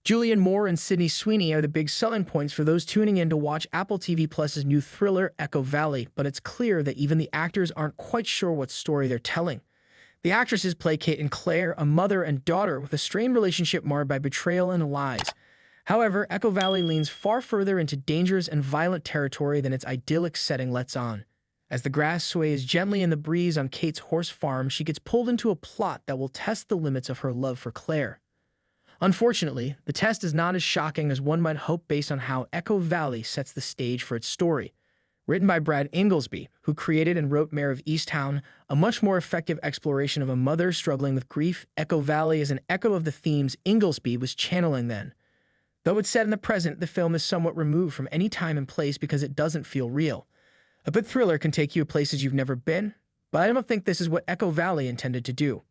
Julianne Moore and Sydney Sweeney are the big selling points for those tuning in to watch Apple TV Plus's new thriller, Echo Valley, but it's clear that even the actors aren't quite sure what story they're telling. The actresses play Kate and Claire, a mother and daughter with a strained relationship marred by betrayal and lies. However, Echo Valley leans far further into dangerous and violent territory than its idyllic setting lets on. As the grass sways gently in the breeze on Kate's horse farm, she gets pulled into a plot that will test the limits of her love for Claire. Unfortunately, the test is not as shocking as one might hope based on how Echo Valley sets the stage for its story. Written by Brad Inglesby, who created and wrote Mare of Easttown, a much more effective exploration of a mother struggling with grief, Echo Valley is an echo of the themes Inglesby was channeling then. Though it's set in the present, the film is somewhat removed from any time and place because it doesn't feel real. A good thriller can take you to places you've never been, but I don't think this is what Echo Valley intended to do.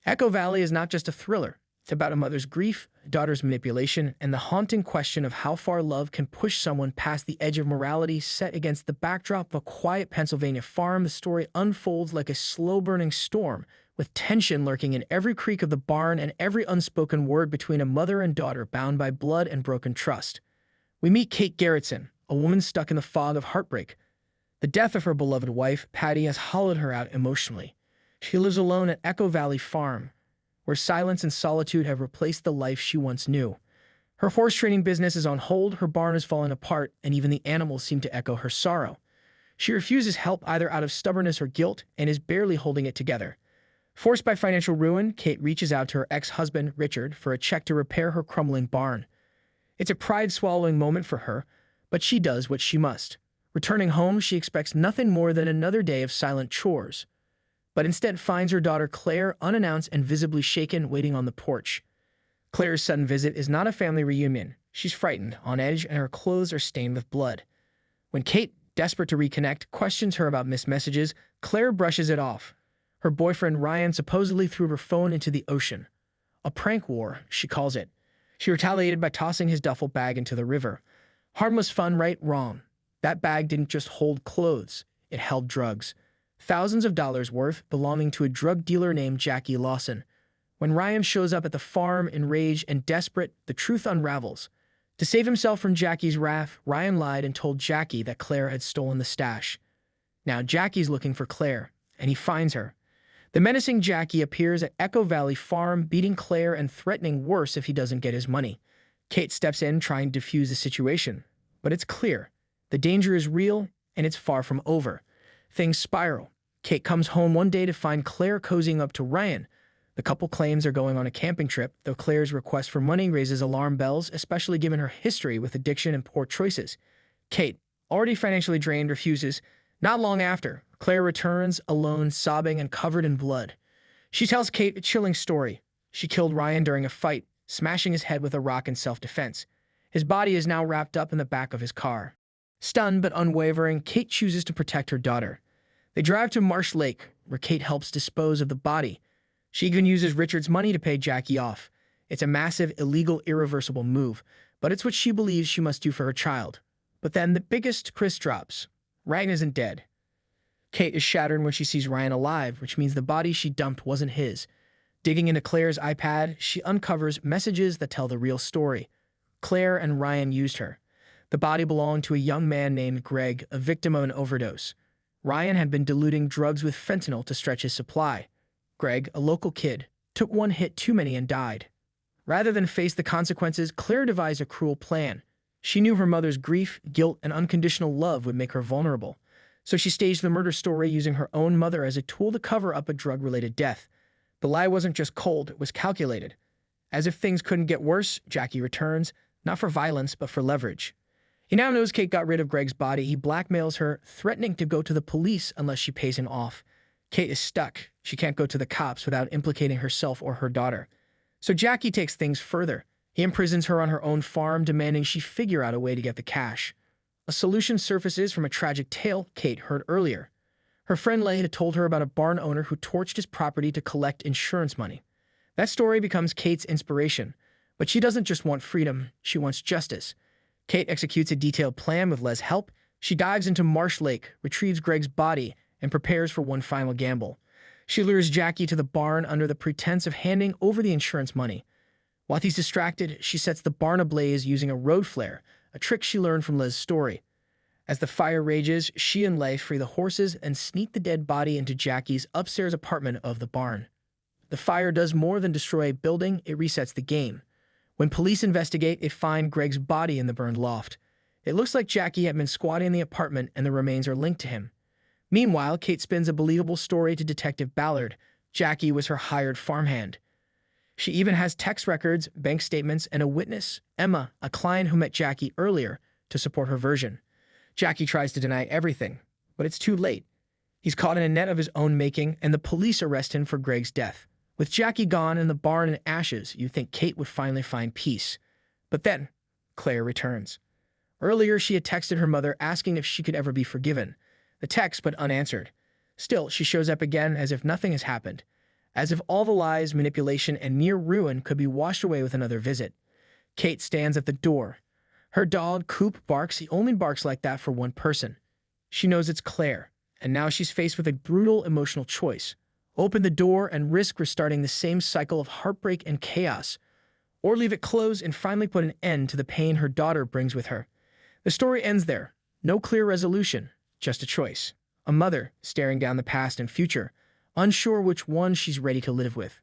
Echo Valley is not just a thriller. It's about a mother's grief, a daughter's manipulation, and the haunting question of how far love can push someone past the edge of morality. Set against the backdrop of a quiet Pennsylvania farm, the story unfolds like a slow-burning storm, with tension lurking in every creak of the barn and every unspoken word between a mother and daughter bound by blood and broken trust. We meet Kate Gerritsen, a woman stuck in the fog of heartbreak. The death of her beloved wife, Patty, has hollowed her out emotionally. She lives alone at Echo Valley Farm, where silence and solitude have replaced the life she once knew. Her horse trading business is on hold, her barn is falling apart, and even the animals seem to echo her sorrow. She refuses help either out of stubbornness or guilt and is barely holding it together. Forced by financial ruin, Kate reaches out to her ex-husband, Richard, for a check to repair her crumbling barn. It's a pride-swallowing moment for her, but she does what she must. Returning home, she expects nothing more than another day of silent chores, but instead finds her daughter Claire unannounced and visibly shaken, waiting on the porch. Claire's sudden visit is not a family reunion. She's frightened, on edge, and her clothes are stained with blood. When Kate, desperate to reconnect, questions her about missed messages, Claire brushes it off. Her boyfriend Ryan supposedly threw her phone into the ocean. A prank war, she calls it. She retaliated by tossing his duffel bag into the river. Harmless fun, right? Wrong. That bag didn't just hold clothes. It held drugs. Thousands of dollars worth, belonging to a drug dealer named Jackie Lawson. When Ryan shows up at the farm, enraged and desperate, the truth unravels. To save himself from Jackie's wrath, Ryan lied and told Jackie that Claire had stolen the stash. Now Jackie's looking for Claire, and he finds her. The menacing Jackie appears at Echo Valley Farm, beating Claire and threatening worse if he doesn't get his money. Kate steps in, trying to defuse the situation. But it's clear. The danger is real, and it's far from over. Things spiral. Kate comes home one day to find Claire cozying up to Ryan. The couple claims they're going on a camping trip, though Claire's request for money raises alarm bells, especially given her history with addiction and poor choices. Kate, already financially drained, refuses. Not long after, Claire returns, alone, sobbing, and covered in blood. She tells Kate a chilling story. She killed Ryan during a fight, smashing his head with a rock in self-defense. His body is now wrapped up in the back of his car. Stunned but unwavering, Kate chooses to protect her daughter. They drive to Marsh Lake, where Kate helps dispose of the body. She even uses Richard's money to pay Jackie off. It's a massive, illegal, irreversible move, but it's what she believes she must do for her child. But then the biggest Chris drops. Ryan isn't dead. Kate is shattered when she sees Ryan alive, which means the body she dumped wasn't his. Digging into Claire's iPad, she uncovers messages that tell the real story. Claire and Ryan used her. The body belonged to a young man named Greg, a victim of an overdose. Ryan had been diluting drugs with fentanyl to stretch his supply. Greg, a local kid, took one hit too many and died. Rather than face the consequences, Claire devised a cruel plan. She knew her mother's grief, guilt, and unconditional love would make her vulnerable. So she staged the murder story using her own mother as a tool to cover up a drug-related death. The lie wasn't just cold, it was calculated. As if things couldn't get worse, Jackie returns, not for violence, but for leverage. He now knows Kate got rid of Greg's body. He blackmails her, threatening to go to the police unless she pays him off. Kate is stuck. She can't go to the cops without implicating herself or her daughter. So Jackie takes things further. He imprisons her on her own farm, demanding she figure out a way to get the cash. A solution surfaces from a tragic tale Kate heard earlier. Her friend Leigh had told her about a barn owner who torched his property to collect insurance money. That story becomes Kate's inspiration. But she doesn't just want freedom, she wants justice. Kate executes a detailed plan with Leigh's help. She dives into Marsh Lake, retrieves Greg's body, and prepares for one final gamble. She lures Jackie to the barn under the pretense of handing over the insurance money. While he's distracted, she sets the barn ablaze using a road flare, a trick she learned from Liz's story. As the fire rages, she and Leigh free the horses and sneak the dead body into Jackie's upstairs apartment of the barn. The fire does more than destroy a building, it resets the game. When police investigate, they find Greg's body in the burned loft. It looks like Jackie had been squatting in the apartment and the remains are linked to him. Meanwhile, Kate spins a believable story to Detective Ballard. Jackie was her hired farmhand. She even has text records, bank statements, and a witness, Emma, a client who met Jackie earlier, to support her version. Jackie tries to deny everything, but it's too late. He's caught in a net of his own making, and the police arrest him for Greg's death. With Jackie gone and the barn in ashes, you'd think Kate would finally find peace. But then, Claire returns. Earlier, she had texted her mother asking if she could ever be forgiven. The text, but unanswered. Still, she shows up again as if nothing has happened. As if all the lies, manipulation, and near ruin could be washed away with another visit. Kate stands at the door. Her dog, Coop, barks. He only barks like that for one person. She knows it's Claire, and now she's faced with a brutal emotional choice. Open the door and risk restarting the same cycle of heartbreak and chaos, or leave it closed and finally put an end to the pain her daughter brings with her. The story ends there. No clear resolution, just a choice. A mother staring down the past and future, unsure which one she's ready to live with.